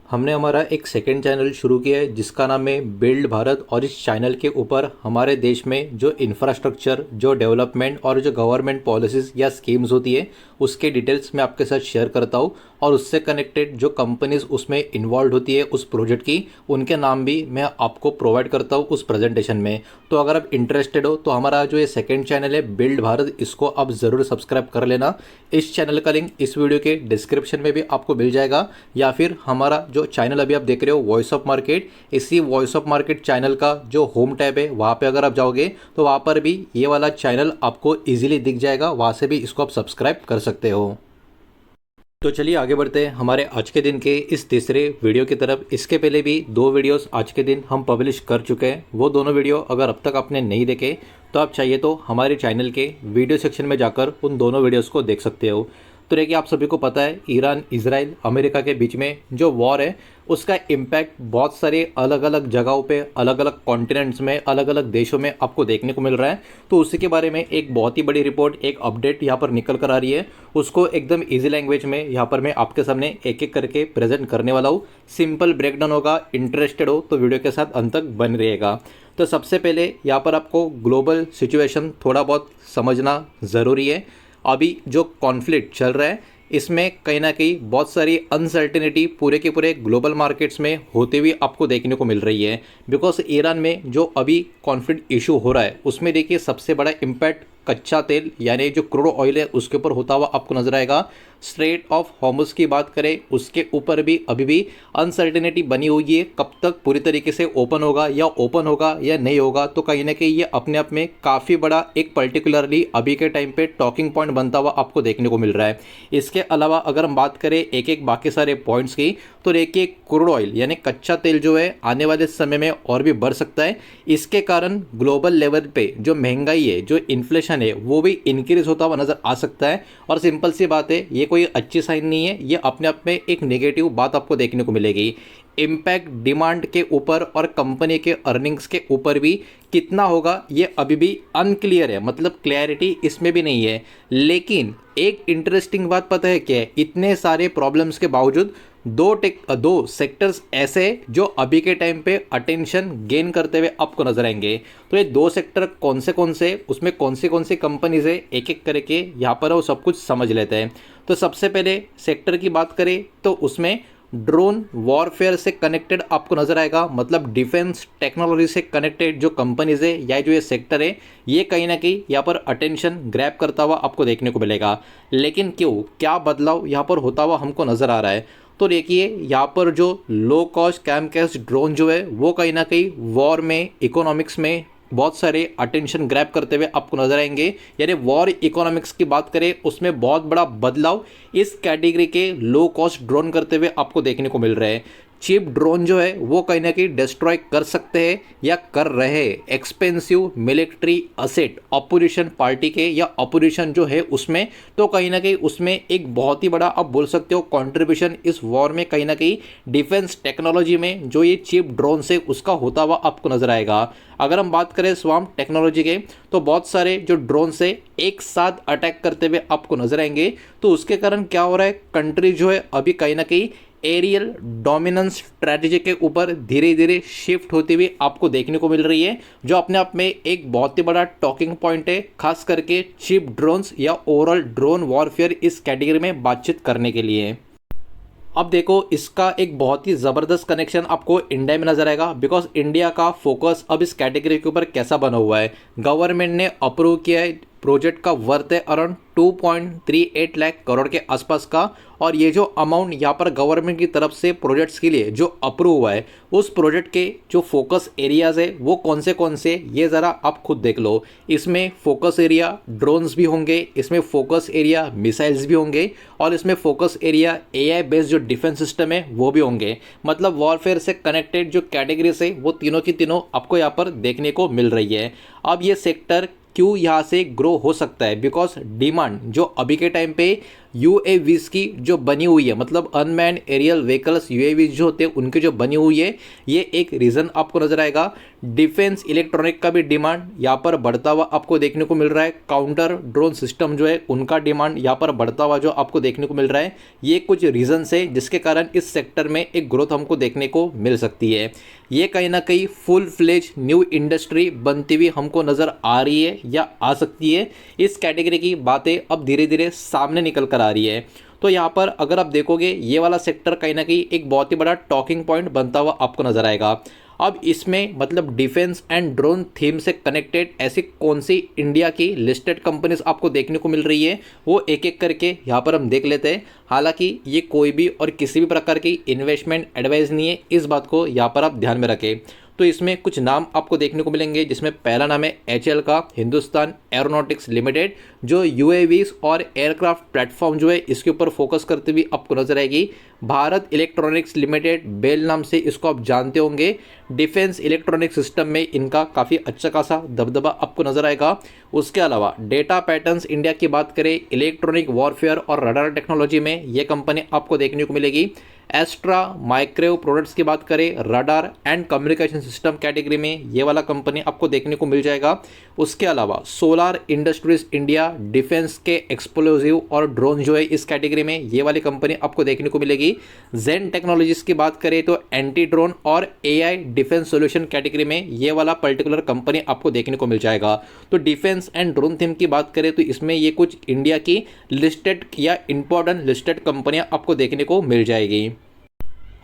हमने हमारा एक सेकंड चैनल शुरू किया है जिसका नाम है बिल्ड भारत। और इस चैनल के ऊपर हमारे देश में जो इंफ्रास्ट्रक्चर, जो डेवलपमेंट और जो गवर्नमेंट पॉलिसीज़ या स्कीम्स होती है उसके डिटेल्स मैं आपके साथ शेयर करता हूँ। और उससे कनेक्टेड जो कंपनीज उसमें इन्वॉल्व होती है उस प्रोजेक्ट की, उनके नाम भी मैं आपको प्रोवाइड करता हूँ उस प्रेजेंटेशन में। तो अगर आप इंटरेस्टेड हो तो हमारा जो ये सेकंड चैनल है बिल्ड भारत, इसको आप ज़रूर सब्सक्राइब कर लेना। इस चैनल का लिंक इस वीडियो के डिस्क्रिप्शन में भी आपको मिल जाएगा, या फिर हमारा जो चैनल अभी आप देख रहे हो वॉइस ऑफ मार्केट, इसी वॉइस ऑफ मार्केट चैनल का जो होम टैब है वहाँ पे अगर आप जाओगे तो वहाँ पर भी ये वाला चैनल आपको इजीली दिख जाएगा, वहाँ से भी इसको आप सब्सक्राइब कर सकते हो। तो चलिए आगे बढ़ते हैं हमारे आज के दिन के इस तीसरे वीडियो की तरफ। इसके पहले भी दो वीडियोस आज के दिन हम पब्लिश कर चुके हैं। वो दोनों वीडियो अगर अब तक आपने नहीं देखे तो आप चाहिए तो हमारे चैनल के वीडियो सेक्शन में जाकर उन दोनों वीडियोस को देख सकते हो। तो देखिए, आप सभी को पता है ईरान, इजराइल, अमेरिका के बीच में जो वॉर है उसका इम्पैक्ट बहुत सारे अलग अलग जगहों पे, अलग अलग कॉन्टिनेंट्स में, अलग अलग देशों में आपको देखने को मिल रहा है। तो उसी के बारे में एक बहुत ही बड़ी रिपोर्ट, एक अपडेट यहाँ पर निकल कर आ रही है। उसको एकदम ईजी लैंग्वेज में यहाँ पर मैं आपके सामने एक एक करके प्रेजेंट करने वाला हूँ। सिंपल ब्रेकडाउन होगा। इंटरेस्टेड हो तो वीडियो के साथ अंत तक बन रहिएगा। तो सबसे पहले यहाँ पर आपको ग्लोबल सिचुएशन थोड़ा बहुत समझना ज़रूरी है। अभी जो कॉन्फ्लिक्ट चल रहा है इसमें कहीं ना कहीं बहुत सारी अनसर्टेनिटी पूरे के पूरे ग्लोबल मार्केट्स में होते हुए आपको देखने को मिल रही है। बिकॉज ईरान में जो अभी कॉन्फ्लिक्ट इशू हो रहा है उसमें देखिए सबसे बड़ा इम्पैक्ट कच्चा तेल यानी जो क्रूड ऑयल है उसके ऊपर होता हुआ आपको नजर आएगा। स्ट्रेट ऑफ हॉर्मुज़ की बात करें उसके ऊपर भी अभी भी अनसर्टेनिटी बनी हुई है, कब तक पूरी तरीके से ओपन होगा या नहीं होगा। तो कहीं ना कहीं ये अपने आप में काफ़ी बड़ा एक पर्टिकुलरली अभी के टाइम पे टॉकिंग पॉइंट बनता हुआ आपको देखने को मिल रहा है। इसके अलावा अगर हम बात करें एक एक बाकी सारे पॉइंट्स की, तो देखिए क्रूड ऑयल यानी कच्चा तेल जो है आने वाले समय में और भी बढ़ सकता है। इसके कारण ग्लोबल लेवल पे जो महंगाई है, जो इन्फ्लेशन है, वो भी इंक्रीज होता हुआ नजर आ सकता है। और सिंपल सी बात है, ये कोई अच्छी साइन नहीं है, ये अपने आप में एक नेगेटिव बात आपको देखने को मिलेगी। इम्पैक्ट डिमांड के ऊपर और कंपनी के अर्निंग्स के ऊपर भी कितना होगा ये अभी भी अनक्लियर है, मतलब क्लैरिटी इसमें भी नहीं है। लेकिन एक इंटरेस्टिंग बात पता है क्या है, इतने सारे प्रॉब्लम्स के बावजूद दो सेक्टर्स ऐसे जो अभी के टाइम पे अटेंशन गेन करते हुए आपको नजर आएंगे। तो ये दो सेक्टर कौन से उसमें कौन सी कंपनीज है, एक एक करके यहाँ पर वो सब कुछ समझ लेते हैं। तो सबसे पहले सेक्टर की बात करें तो उसमें ड्रोन वॉरफेयर से कनेक्टेड आपको नजर आएगा, मतलब डिफेंस टेक्नोलॉजी से कनेक्टेड जो कंपनीज है या जो ये सेक्टर है ये कहीं ना कहीं यहाँ पर अटेंशन ग्रैब करता हुआ आपको देखने को मिलेगा। लेकिन क्या बदलाव यहाँ पर होता हुआ हमको नजर आ रहा है। तो देखिए यहाँ पर जो लो कॉस्ट कैमकेस ड्रोन जो है वो कहीं ना कहीं वॉर में, इकोनॉमिक्स में बहुत सारे अटेंशन ग्रैब करते हुए आपको नजर आएंगे। यानी वॉर इकोनॉमिक्स की बात करें उसमें बहुत बड़ा बदलाव इस कैटेगरी के लो कॉस्ट ड्रोन करते हुए आपको देखने को मिल रहा है। चीप ड्रोन जो है वो कहीं ना कहीं डिस्ट्रॉय कर सकते हैं या कर रहे expensive military asset opposition party के या अपोजिशन जो है उसमें। तो कहीं ना कहीं उसमें एक बहुत ही बड़ा आप बोल सकते हो कंट्रीब्यूशन इस वॉर में कहीं ना कहीं डिफेंस टेक्नोलॉजी में जो ये चीप ड्रोन से उसका होता हुआ आपको नजर आएगा। अगर हम बात करें स्वाम्प टेक्नोलॉजी के तो बहुत सारे जो ड्रोन से एक साथ अटैक करते हुए आपको नजर आएंगे। तो उसके कारण क्या हो रहा है, कंट्री जो है अभी कहीं ना कहीं एरियल डोमिनेंस स्ट्रैटेजी के ऊपर धीरे धीरे शिफ्ट होती हुई आपको देखने को मिल रही है, जो अपने आप में एक बहुत ही बड़ा टॉकिंग पॉइंट है, खास करके चीप ड्रोन्स या ओवरऑल ड्रोन वॉरफेयर इस कैटेगरी में बातचीत करने के लिए। अब देखो, इसका एक बहुत ही ज़बरदस्त कनेक्शन आपको इंडिया में नजर आएगा। बिकॉज इंडिया का फोकस अब इस कैटेगरी के ऊपर कैसा बना हुआ है, गवर्नमेंट ने अप्रूव किया है, प्रोजेक्ट का वर्थ है अराउंड 2.38 लाख करोड़ के आसपास का। और ये जो अमाउंट यहाँ पर गवर्नमेंट की तरफ से प्रोजेक्ट्स के लिए जो अप्रूव हुआ है, उस प्रोजेक्ट के जो फोकस एरियाज़ है वो कौन से ये ज़रा आप खुद देख लो। इसमें फोकस एरिया ड्रोन्स भी होंगे, इसमें फोकस एरिया मिसाइल्स भी होंगे, और इसमें फोकस एरिया एआई बेस्ड जो डिफेंस सिस्टम है वो भी होंगे। मतलब वॉरफेयर से कनेक्टेड जो कैटेगरीज है वो तीनों की तीनों आपको यहाँ पर देखने को मिल रही है। अब ये सेक्टर क्यों यहाँ से ग्रो हो सकता है, बिकॉज डिमांड जो अभी के टाइम पे यूएवीज की जो बनी हुई है, मतलब अनमैन एरियल व्हीकल्स यूएवीज जो होते हैं उनकी जो बनी हुई है, ये एक रीज़न आपको नजर आएगा। डिफेंस इलेक्ट्रॉनिक का भी डिमांड यहाँ पर बढ़ता हुआ आपको देखने को मिल रहा है। काउंटर ड्रोन सिस्टम जो है उनका डिमांड यहाँ पर बढ़ता हुआ जो आपको देखने को मिल रहा है। ये कुछ रीजन है जिसके कारण इस सेक्टर में एक ग्रोथ हमको देखने को मिल सकती है। ये कहीं ना कहीं फुल फ्लेज न्यू इंडस्ट्री बनती हुई हमको नज़र आ रही है या आ सकती है। इस कैटेगरी की बातें अब धीरे धीरे सामने निकल कर आ रही है। तो यहाँ पर अगर आप देखोगे ये वाला सेक्टर कहीं ना कहीं एक बहुत ही बड़ा टॉकिंग पॉइंट बनता हुआ आपको नजर आएगा। अब इसमें मतलब डिफेंस एंड ड्रोन थीम से कनेक्टेड ऐसी कौन सी इंडिया की लिस्टेड कंपनीज आपको देखने को मिल रही है, वो एक एक करके यहाँ पर हम देख लेते हैं। हालांकि ये कोई भी और किसी भी प्रकार की इन्वेस्टमेंट एडवाइस नहीं है, इस बात को यहाँ पर आप ध्यान में रखें। तो इसमें कुछ नाम आपको देखने को मिलेंगे, जिसमें पहला नाम है एचएल का, हिंदुस्तान एरोनॉटिक्स लिमिटेड, जो यूएवीज और एयरक्राफ्ट प्लेटफॉर्म जो है इसके ऊपर फोकस करते हुए आपको नजर आएगी। भारत इलेक्ट्रॉनिक्स लिमिटेड, बेल नाम से इसको आप जानते होंगे। डिफेंस इलेक्ट्रॉनिक सिस्टम में इनका काफ़ी अच्छा खासा दबदबा आपको नजर आएगा। उसके अलावा डेटा पैटर्न्स इंडिया की बात करें, इलेक्ट्रॉनिक वॉरफेयर और रडार टेक्नोलॉजी में ये कंपनी आपको देखने को मिलेगी। एस्ट्रा माइक्रोवेव प्रोडक्ट्स की बात करें, radar and communication system category में ये वाला कंपनी आपको देखने को मिल जाएगा। उसके अलावा सोलार इंडस्ट्रीज इंडिया, डिफेंस के एक्सप्लोजिव और ड्रोन जो है इस कैटेगरी में ये वाली कंपनी आपको देखने को मिलेगी। जेन टेक्नोलॉजीज की बात करें तो एंटी ड्रोन और एआई डिफेंस सॉल्यूशन कैटेगरी में ये वाला पर्टिकुलर कंपनी आपको देखने को मिल जाएगा। तो डिफेंस एंड ड्रोन थीम की बात करें तो इसमें ये कुछ इंडिया की लिस्टेड या इंपॉर्टेंट लिस्टेड कंपनियां आपको देखने को मिल जाएगी।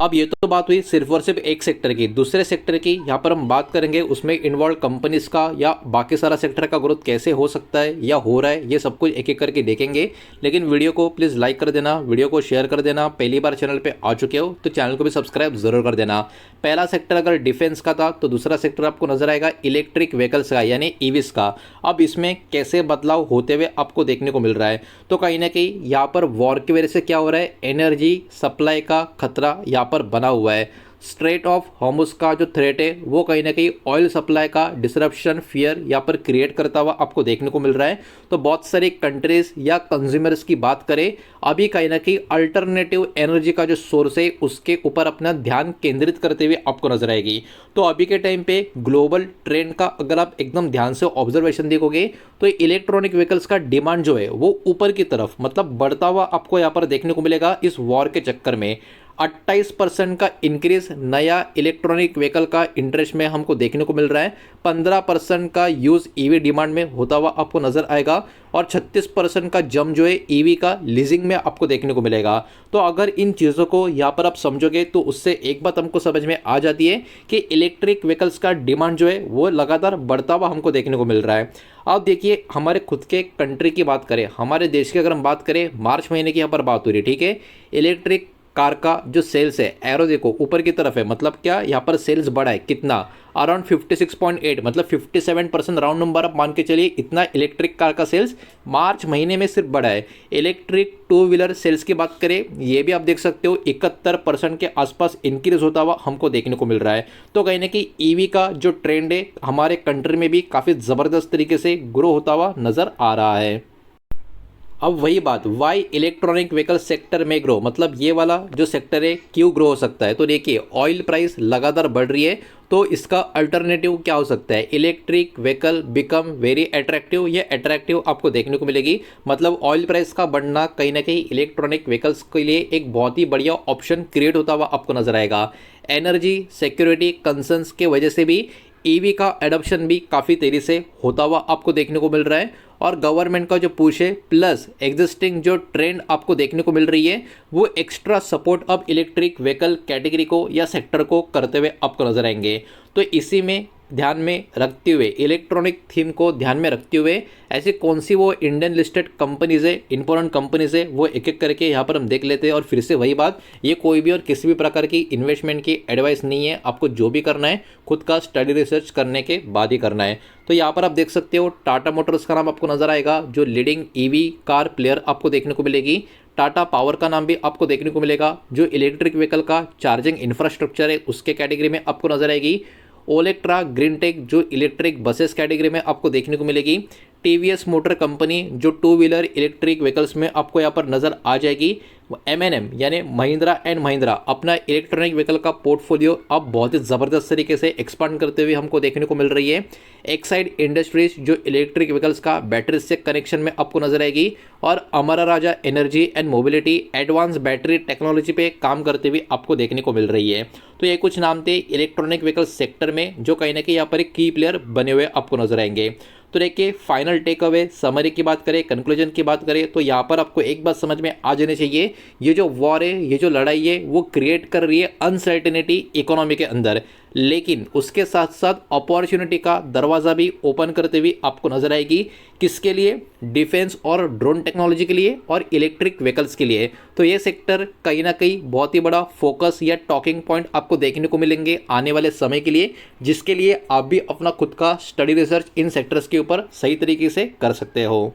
अब ये तो बात हुई सिर्फ और सिर्फ एक सेक्टर की। दूसरे सेक्टर की यहाँ पर हम बात करेंगे, उसमें इन्वॉल्व कंपनीज का या बाकी सारा सेक्टर का ग्रोथ कैसे हो सकता है या हो रहा है, ये सब कुछ एक एक करके देखेंगे। लेकिन वीडियो को प्लीज़ लाइक कर देना, वीडियो को शेयर कर देना। पहली बार चैनल पे आ चुके हो तो चैनल को भी सब्सक्राइब जरूर कर देना। पहला सेक्टर अगर डिफेंस का था तो दूसरा सेक्टर आपको नजर आएगा इलेक्ट्रिक व्हीकल्स का यानी ईवीज का। अब इसमें कैसे बदलाव होते हुए आपको देखने को मिल रहा है, तो कहीं ना कहीं यहाँ पर वॉर की वजह से क्या हो रहा है, एनर्जी सप्लाई का खतरा यहाँ पर बना हुआ है। स्ट्रेट ऑफ हॉर्मुज का जो थ्रेट है वो कहीं ना कहीं ऑयल सप्लाई का डिसरप्शन फियर यहाँ पर क्रिएट करता हुआ आपको देखने को मिल रहा है। तो बहुत सारी कंट्रीज या कंज्यूमर्स की बात करें, अभी कहीं ना कहीं अल्टरनेटिव एनर्जी का जो सोर्स है उसके ऊपर अपना ध्यान केंद्रित करते हुए आपको नजर आएगी। तो अभी के टाइम पे ग्लोबल ट्रेंड का अगर आप एकदम ध्यान से ऑब्जर्वेशन देखोगे तो इलेक्ट्रॉनिक व्हीकल्स का डिमांड जो है वो ऊपर की तरफ मतलब बढ़ता हुआ आपको यहाँ पर देखने को मिलेगा। इस वॉर के चक्कर में 28% का इंक्रीज नया इलेक्ट्रॉनिक व्हीकल का इंटरेस्ट में हमको देखने को मिल रहा है। 15% का यूज ईवी डिमांड में होता हुआ आपको नजर आएगा और 36% का जंप जो है ईवी का लीजिंग में आपको देखने को मिलेगा। तो अगर इन चीज़ों को यहाँ पर आप समझोगे तो उससे एक बात हमको समझ में आ जाती है कि इलेक्ट्रिक व्हीकल्स का डिमांड जो है वो लगातार बढ़ता हुआ हमको देखने को मिल रहा है। अब देखिए हमारे खुद के कंट्री की बात करें, हमारे देश की अगर हम बात करें, मार्च महीने की यहाँ पर बात हो रही है, ठीक है। इलेक्ट्रिक कार का जो सेल्स है एरो देखो ऊपर की तरफ है, मतलब क्या यहाँ पर सेल्स बढ़ा है कितना, अराउंड 56.8 मतलब 57% राउंड नंबर आप मान के चलिए, इतना इलेक्ट्रिक कार का सेल्स मार्च महीने में सिर्फ बढ़ा है। इलेक्ट्रिक टू व्हीलर सेल्स की बात करें, ये भी आप देख सकते हो 71% के आसपास इंक्रीज होता हुआ हमको देखने को मिल रहा है। तो कहीं ना कहीं ईवी का जो ट्रेंड है हमारे कंट्री में भी काफ़ी ज़बरदस्त तरीके से ग्रो होता हुआ नज़र आ रहा है। अब वही बात, वाई इलेक्ट्रॉनिक व्हीकल सेक्टर में ग्रो, मतलब ये वाला जो सेक्टर है क्यों ग्रो हो सकता है। तो देखिए ऑयल प्राइस लगातार बढ़ रही है, तो इसका अल्टरनेटिव क्या हो सकता है, electric vehicle become very attractive. ये अट्रैक्टिव आपको देखने को मिलेगी, मतलब ऑयल प्राइस का बढ़ना कहीं ना कहीं इलेक्ट्रॉनिक व्हीकल्स के लिए एक बहुत ही बढ़िया ऑप्शन क्रिएट होता हुआ आपको नजर आएगा। एनर्जी सिक्योरिटी कंसर्न्स के वजह से भी ईवी का एडॉप्शन भी काफ़ी तेज़ी से होता हुआ आपको देखने को मिल रहा है। और गवर्नमेंट का जो पुश है प्लस एग्जिस्टिंग जो ट्रेंड आपको देखने को मिल रही है वो एक्स्ट्रा सपोर्ट अब इलेक्ट्रिक व्हीकल कैटेगरी को या सेक्टर को करते हुए आपको नजर आएंगे। तो इसी में ध्यान में रखते हुए, इलेक्ट्रॉनिक थीम को ध्यान में रखते हुए ऐसी कौन सी वो इंडियन लिस्टेड कंपनीज है, इंपॉर्टेंट कंपनीज है, वो एक एक करके यहाँ पर हम देख लेते हैं। और फिर से वही बात, ये कोई भी और किसी भी प्रकार की इन्वेस्टमेंट की एडवाइस नहीं है, आपको जो भी करना है खुद का स्टडी रिसर्च करने के बाद ही करना है। तो यहाँ पर आप देख सकते हो टाटा मोटर्स का नाम आपको नजर आएगा, जो लीडिंग ईवी कार प्लेयर आपको देखने को मिलेगी। टाटा पावर का नाम भी आपको देखने को मिलेगा, जो इलेक्ट्रिक व्हीकल का चार्जिंग इंफ्रास्ट्रक्चर है उसके कैटेगरी में आपको नजर आएगी। ओलेक्ट्रा ग्रीन टेक जो इलेक्ट्रिक बसेस कैटेगरी में आपको देखने को मिलेगी। टीवीएस मोटर कंपनी जो टू व्हीलर इलेक्ट्रिक व्हीकल्स में आपको यहाँ पर नज़र आ जाएगी। M&M यानी महिंद्रा एंड महिंद्रा अपना इलेक्ट्रॉनिक व्हीकल का पोर्टफोलियो अब बहुत ही ज़बरदस्त तरीके से एक्सपांड करते हुए हमको देखने को मिल रही है। एक्साइड इंडस्ट्रीज जो इलेक्ट्रिक व्हीकल्स का बैटरी से कनेक्शन में आपको नजर आएगी, और Amara Raja energy and mobility advance battery technology पे काम करते हुए आपको देखने को मिल रही है। तो ये कुछ नाम थे इलेक्ट्रॉनिक व्हीकल सेक्टर में जो कहीं ना कहीं यहाँ पर एक की प्लेयर बने हुए आपको नजर आएंगे। तो देखिए, फाइनल टेक अवे समरी की बात करें, कंक्लूजन की बात करें, तो यहाँ पर आपको एक बात समझ में आ जानी चाहिए, ये जो वॉर है, ये जो लड़ाई है, वो क्रिएट कर रही है अनसर्टेनिटी इकोनॉमी के अंदर, लेकिन उसके साथ साथ अपॉर्चुनिटी का दरवाज़ा भी ओपन करते हुए आपको नजर आएगी। किसके लिए? डिफेंस और ड्रोन टेक्नोलॉजी के लिए और इलेक्ट्रिक व्हीकल्स के लिए। तो ये सेक्टर कहीं ना कहीं बहुत ही बड़ा फोकस या टॉकिंग पॉइंट आपको देखने को मिलेंगे आने वाले समय के लिए, जिसके लिए आप भी अपना खुद का स्टडी रिसर्च इन सेक्टर्स के ऊपर सही तरीके से कर सकते हो।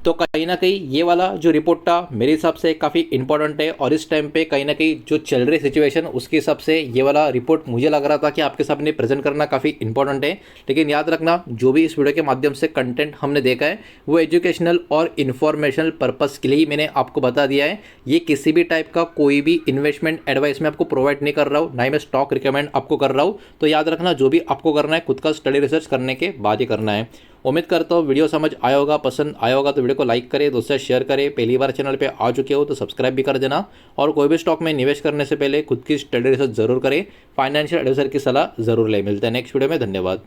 तो कहीं ना कहीं ये वाला जो रिपोर्ट था मेरे हिसाब से काफ़ी इंपॉर्टेंट है, और इस टाइम पे कहीं ना कहीं जो चल रही सिचुएशन उसके हिसाब से ये वाला रिपोर्ट मुझे लग रहा था कि आपके सामने प्रेजेंट करना काफ़ी इंपॉर्टेंट है। लेकिन याद रखना, जो भी इस वीडियो के माध्यम से कंटेंट हमने देखा है वो एजुकेशनल और इन्फॉर्मेशनल पर्पज़ के लिए ही मैंने आपको बता दिया है। ये किसी भी टाइप का कोई भी इन्वेस्टमेंट एडवाइस मैं आपको प्रोवाइड नहीं कर रहा हूँ, ना ही मैं स्टॉक रिकमेंड आपको कर रहा हूँ। तो याद रखना, जो भी आपको करना है खुद का स्टडी रिसर्च करने के बाद ही करना है। उम्मीद करता हूँ वीडियो समझ आया होगा, पसंद आया होगा तो वीडियो को लाइक करें, दोस्तों से शेयर करें। पहली बार चैनल पे आ चुके हो तो सब्सक्राइब भी कर देना, और कोई भी स्टॉक में निवेश करने से पहले खुद की स्टडी रिसर्च जरूर करें, फाइनेंशियल एडवाइजर की सलाह जरूर लें। मिलते हैं नेक्स्ट वीडियो में, धन्यवाद।